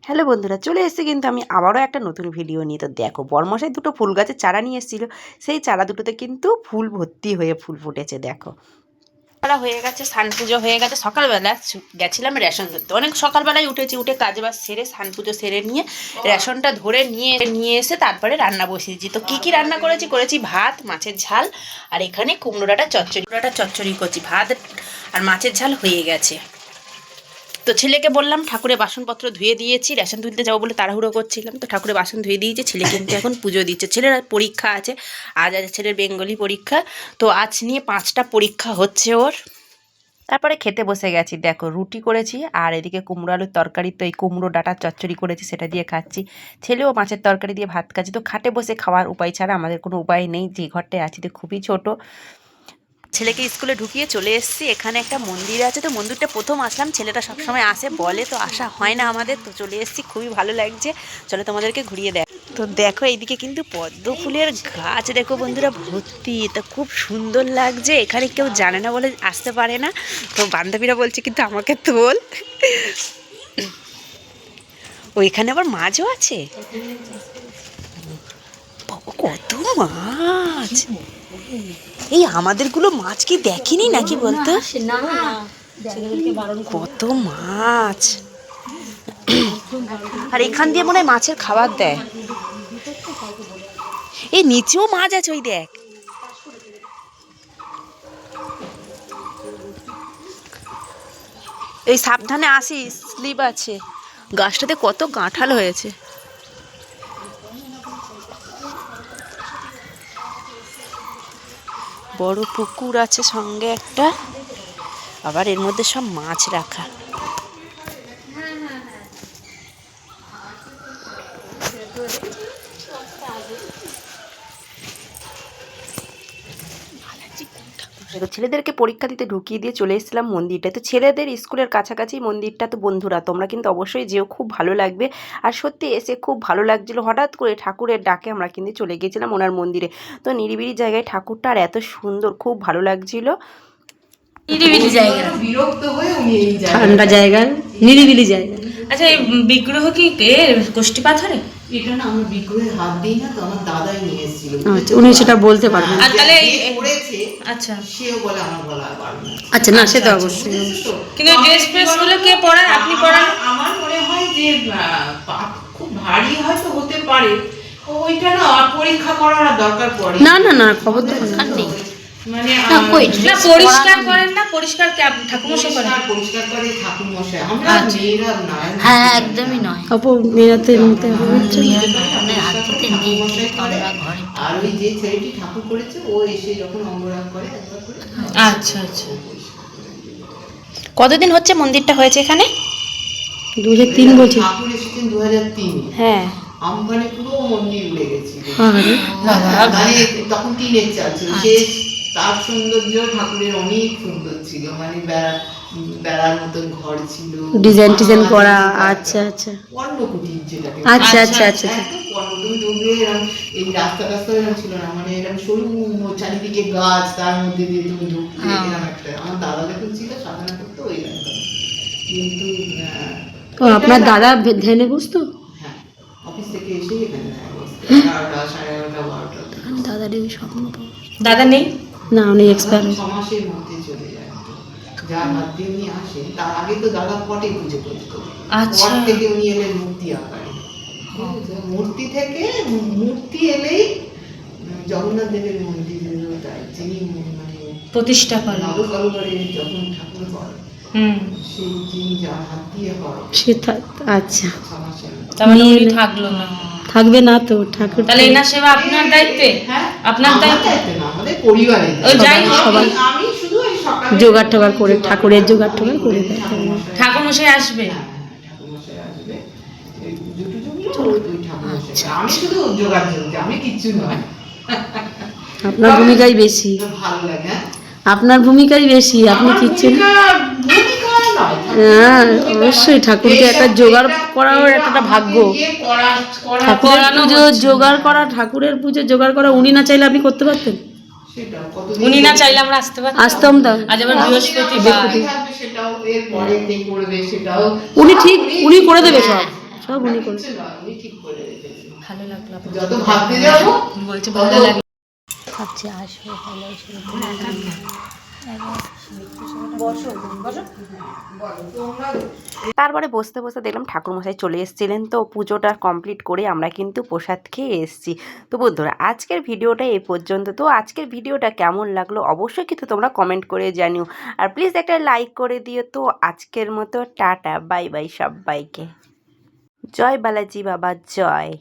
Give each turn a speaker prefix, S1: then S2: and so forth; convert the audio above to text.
S1: Hello বন্ধুরা, চলে এসেছি কিন্তু আমি আবারও একটা নতুন ভিডিও নিয়ে। তো দেখো, বরমশাই দুটো ফুল গাছের চারা নিয়ে এসেছিলো। সেই চারা দুটোতে কিন্তু ফুল ভর্তি হয়ে ফুল ফুটেছে। দেখো, চারা হয়ে গেছে, স্নান পুজো হয়ে গেছে। সকালবেলা গেছিলাম রেশন ধরতে, অনেক সকালবেলায় উঠেছি, উঠে কাজ বাজ সেরে স্নান পুজো সেরে নিয়ে রেশনটা ধরে নিয়ে এসে তারপরে রান্না বসিয়েছি। তো কী রান্না করেছি ভাত, মাছের ঝাল, আর এখানে কুমড়ো ডাঁটা চচ্চড়ি করছি। ভাত আর মাছের ঝাল হয়ে গেছে। তো ছেলেকে বললাম, ঠাকুরের বাসনপত্র ধুয়ে দিয়েছি, রেশন তুলতে যাবো বলে তাড়াহুড়ো করছিলাম, তো ঠাকুরের বাসন ধুয়ে দিয়েছি। ছেলে কিন্তু এখন পুজো দিচ্ছে। ছেলের পরীক্ষা আছে আজ, ছেলের বেঙ্গলি পরীক্ষা। তো আজ নিয়ে 5টা পরীক্ষা হচ্ছে ওর। তারপরে খেতে বসে গেছি। দেখো, রুটি করেছি আর এদিকে কুমড়ো আলুর তরকারি, তো এই কুমড়ো ডাঁটার চচ্চড়ি করেছি, সেটা দিয়ে খাচ্ছি। ছেলেও মাছের তরকারি দিয়ে ভাত খাচ্ছি। তো খাটে বসে খাওয়ার উপায় ছাড়া আমাদের কোনো উপায় নেই। যে ঘরটায় আছি তো খুবই ছোট। ছেলেকে স্কুলে ঢুকিয়ে চলে এসেছি। এখানে একটা মন্দির আছে, তো মন্দিরটা প্রথম আসলাম। ছেলেটা সবসময় আসে, বলে, তো আসা হয় না আমাদের। তো চলে এসেছি, খুবই ভালো লাগছে। চলো তোমাদেরকে ঘুরিয়ে দেখ। তো দেখো, এইদিকে কিন্তু পদ্ম ফুলের গাছ দেখো বন্ধুরা ভর্তি। তা খুব সুন্দর লাগছে। এখানে কেউ জানে না বলে আসতে পারে না। তো বান্ধবীরা বলছে কিন্তু আমাকে তোল। ওইখানে আবার মাছও আছে। কত মাছ! এই আমাদেরগুলো মাছ কি দেখিনি নাকি বলতো? কত মাছ! আর এখান দিয়ে মনে হয় মাছের খাবার দেয়। এই নিচেও মাছ আছে, ওই দেখ। এই সাবধানে আসিস, স্লিপ আছে। গাছটাতে কত কাঁঠাল হয়েছে। বড় পুকুর আছে সঙ্গে একটা, আবার এর মধ্যে সব মাছ রাখা। ছেলেদেরকে পরীক্ষা দিতে ঢুকিয়ে দিয়ে চলে এসেছিলাম মন্দিরটা। তো ছেলেদের স্কুলের কাছাকাছি মন্দিরটা। তো বন্ধুরা, তোমরা কিন্তু অবশ্যই যেও, খুব ভালো লাগবে। আর সত্যি এসে খুব ভালো লাগছিল। হঠাৎ করে ঠাকুরের ডাকে আমরা কিন্তু চলে গিয়েছিলাম ওনার মন্দিরে। তো নিরিবিলি জায়গায় ঠাকুরটা আর এত সুন্দর, খুব ভালো লাগছিল।
S2: নিরিবিলি জায়গা, ঠান্ডা জায়গা, নিরিবিলি জায়গা। আচ্ছা, এই বিগ্রহ কি গোষ্ঠী পাথরে?
S3: এটা না, আমরা বিগ্রহে হাত দিই না, তো আমার দাদাই নিয়ে এসেছিল।
S2: আচ্ছা, উনি সেটা বলতে পারবেন। আর তাহলে
S3: করেছে,
S2: আচ্ছা,
S3: সেও বলে আমার বলা আর পারবে না।
S2: আচ্ছা, না সে তো অবশ্যই। কিন্তু ড্রেস ফ্রেস গুলো কে পরান? আপনি পরান?
S3: আমার মনে হয় যে খুব ভারী হয়তো হতে পারে। ওইটা না পরীক্ষা করার দরকার পড়ে
S2: না না না, খবর তো নেই।
S3: মানে
S2: না পরিষ্কার করেন না? পরিষ্কার কি ঠাকুরমশাই করেন?
S3: পরিষ্কার করে ঠাকুরমশাই। আমরা মেয়েরা নয়।
S4: হ্যাঁ, একদমই নয়।
S2: মেয়েরাতে নিতে হবে।
S3: আর ওই যে ছেলেটি ঠাকুর করেছে, ও এসে যখন অঙ্গরাগ করে একবার করে।
S2: আচ্ছা আচ্ছা।
S1: কতদিন হচ্ছে মন্দিরটা হয়েছে এখানে?
S2: 2003 বলছি।
S3: ঠাকুর এসেছেন 2003।
S1: হ্যাঁ,
S3: আমফানে পুরো মন্দির উড়ে গেছিল।
S2: মানে
S3: তখন টিনের চাল ছিল। সে তার সৌন্দর্য ঠাকুরের অনেক সুন্দর ছিল। মানে বেড়ার মতন ঘর ছিল,
S2: ডিজাইন টিজাইন করা। আচ্ছা আচ্ছা
S3: পর্ণকুটির যেটাকে।
S2: আচ্ছা আচ্ছা আচ্ছা।
S3: একদম পর্ণকুটির ঢুকবে, এরকম এই রাস্তা এরকম ছিল না। মানে এরকম সরু, চারিদিকে গাছ, তার মধ্যে দিয়ে তুমি ঢুকতে, এরকম একটা। আমার দাদা যখন ছিল সাধনা করতো ওই রাস্তা। কিন্তু
S2: আপনার দাদা ধ্যানে বসতো?
S3: হ্যাঁ, অফিস থেকে এসে এখানে বসতো 11টা, 11:30, 12টা।
S2: দাদার এই স্বপ্ন। দাদা নেই? না, উনি এক্সপায়ার।
S3: 6 মাসের মধ্যে চলে যায়। যার হাত দিয়ে উনি আসেন, তার আগে তো দাদা পটে পুজো করতো।
S2: আচ্ছা।
S3: পট থেকে উনি এলেন মূর্তি আকারে। মূর্তি থেকে, মূর্তি এলেই জগন্নাথ দেবের মন্দিরের যিনি মানে
S2: প্রতিষ্ঠা করেন,
S3: নবকলবরে যখন ঠাকুর হয়, সেই যিনি যার হাত দিয়ে হয়
S2: সে আচ্ছা।
S3: 6 মাসের।
S2: তাহলে উনি থাকলো না, থাকবে না তো ঠাকুর। তাহলে এনার সেবা আপনার দায়িত্বে?
S3: হ্যাঁ,
S2: আপনার দায়িত্বে
S3: না, আমাদের পরিবারের।
S2: ওই যাই
S3: সবাই, আমি শুধু ওই সকালে
S2: জোগাড় টোগাড় করে, ঠাকুরের জোগাড় টোগাড় করে দেয়। ঠাকুরমশাই আসবে?
S3: ঠাকুরমশাই আসবে। এই দুটো জমি ওই ঠাকুরমশাই। আমি শুধু জোগাড় চলছে, আমি কিচ্ছু নয়।
S2: আপনার ভূমিকাই বেশি।
S3: ভালো লাগে।
S2: আপনার ভূমিকাই বেশি, আপনি কিচ্ছু না। হ্যাঁ, অবশ্যই। ঠাকুরকে একটা জোগাড় করাও একটা ভাগ্য। ঠাকুরের পুজো জোগাড় করা, ঠাকুরের পুজো জোগাড় করা, উনি না চাইলে আপনি করতে পারতেন? উনি না চাইলে আমরা আসতাম না। আজ আবার বৃহস্পতিবার। উনি ঠিক, উনি করে দেবে সব। সব উনি করে।
S3: কিচ্ছু নয়, উনি ঠিক করে রেখেছে।
S2: ভালো লাগলো আপনার
S3: যত ভাবতে যাবো
S2: বলছে
S3: তত-
S2: ভালো লাগলো ভাবছি আসবে ভালো আসবে
S1: তারপরে বসতে বসতে দেখলাম ঠাকুরমশাই চলে এসেছিলেন, তো পুজোটা কমপ্লিট করে আমরা কিন্তু প্রসাদ খেয়ে এসেছি। তো বন্ধুরা আজকের ভিডিওটা এই পর্যন্ত। তো আজকের ভিডিওটা কেমন লাগলো অবশ্যই কিন্তু তোমরা কমেন্ট করে জানিও, আর প্লিজ একটা লাইক করে দিও। তো আজকের মতো টাটা, বাই বাই সবাইকে। জয় বালাজি বাবা জয়।